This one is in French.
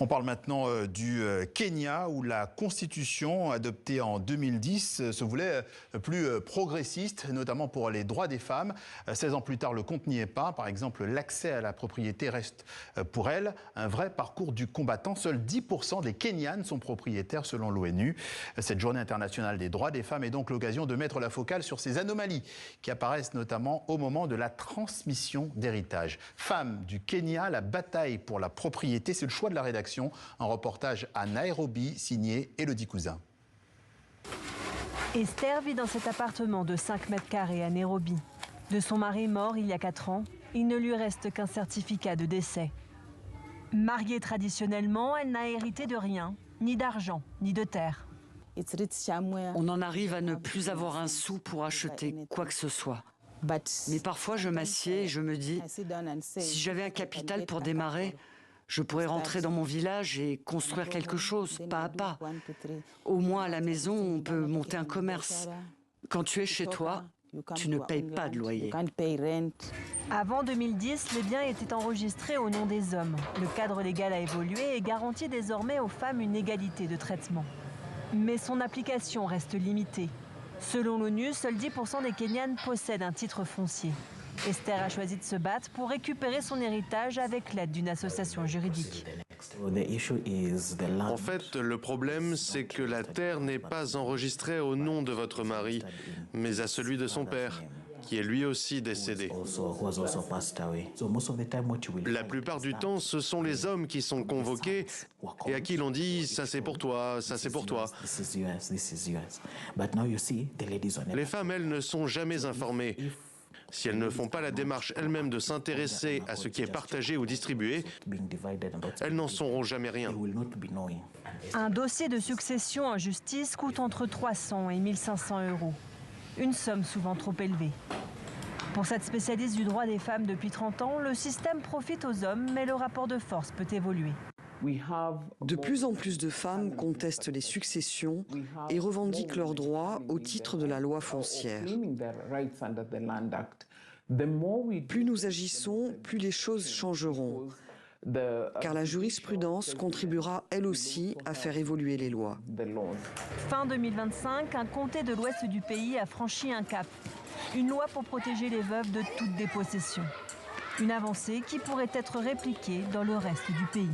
On parle maintenant du Kenya où la constitution adoptée en 2010 se voulait plus progressiste, notamment pour les droits des femmes. 16 ans plus tard, le compte n'y est pas. Par exemple, l'accès à la propriété reste pour elle un vrai parcours du combattant. Seuls 10% des Kenyanes sont propriétaires selon l'ONU. Cette journée internationale des droits des femmes est donc l'occasion de mettre la focale sur ces anomalies qui apparaissent notamment au moment de la transmission d'héritage. Femmes du Kenya, la bataille pour la propriété, c'est le choix de la rédaction. Un reportage à Nairobi signé Élodie Cousin. Esther vit dans cet appartement de 5 mètres carrés à Nairobi. De son mari mort il y a 4 ans, il ne lui reste qu'un certificat de décès. Mariée traditionnellement, elle n'a hérité de rien, ni d'argent, ni de terre. On en arrive à ne plus avoir un sou pour acheter quoi que ce soit. Mais parfois, je m'assieds et je me dis, si j'avais un capital pour démarrer, je pourrais rentrer dans mon village et construire quelque chose, pas à pas. Au moins, à la maison, on peut monter un commerce. Quand tu es chez toi, tu ne payes pas de loyer. Avant 2010, les biens étaient enregistrés au nom des hommes. Le cadre légal a évolué et garantit désormais aux femmes une égalité de traitement. Mais son application reste limitée. Selon l'ONU, seuls 10% des Kenyanes possèdent un titre foncier. Esther a choisi de se battre pour récupérer son héritage avec l'aide d'une association juridique. En fait, le problème, c'est que la terre n'est pas enregistrée au nom de votre mari, mais à celui de son père, qui est lui aussi décédé. La plupart du temps, ce sont les hommes qui sont convoqués et à qui l'on dit « ça c'est pour toi, ça c'est pour toi ». Les femmes, elles, ne sont jamais informées. Si elles ne font pas la démarche elles-mêmes de s'intéresser à ce qui est partagé ou distribué, elles n'en sauront jamais rien. Un dossier de succession en justice coûte entre 300 et 1 500 euros. Une somme souvent trop élevée. Pour cette spécialiste du droit des femmes depuis 30 ans, le système profite aux hommes, mais le rapport de force peut évoluer. De plus en plus de femmes contestent les successions et revendiquent leurs droits au titre de la loi foncière. Plus nous agissons, plus les choses changeront, car la jurisprudence contribuera elle aussi à faire évoluer les lois. Fin 2025, un comté de l'ouest du pays a franchi un cap. Une loi pour protéger les veuves de toute dépossession. Une avancée qui pourrait être répliquée dans le reste du pays.